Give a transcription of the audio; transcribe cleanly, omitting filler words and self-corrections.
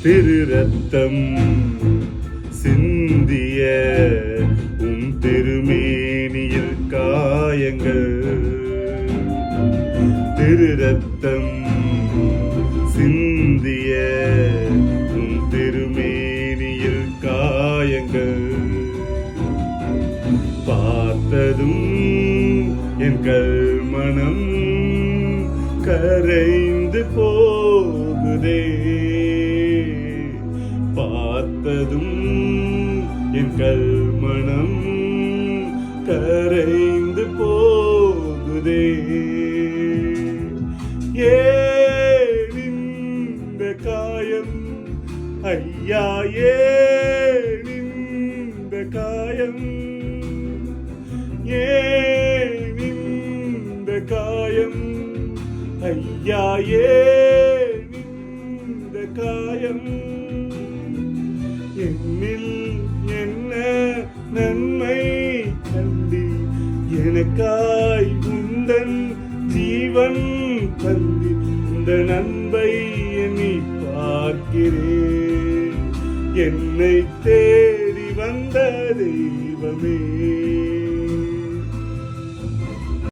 திரு ரத்தம் சிந்திய உன் திருமேனியில் காயங்கள், திரு ரத்தம் சிந்திய உன் திருமேனியில் காயங்கள், பார்த்ததும் என் கல்மனம் கரைந்து போகுதே, பார்த்ததும் என் கல்மனம் கரைந்து போகுதே. ஏன் இந்த காயம் ஐயா, ஏன் இந்த காயம், ஏன் இந்த காயம் ஐயா, ஏன் இந்த காயம், என்னில் என்ன நன்மை கண்டி எனக்காய் உந்தன் ஜீவன் தந்தி, இந்த நன்மை எண்ணி பார்க்கிறேன், என்னை தேடி வந்த தெய்வமே.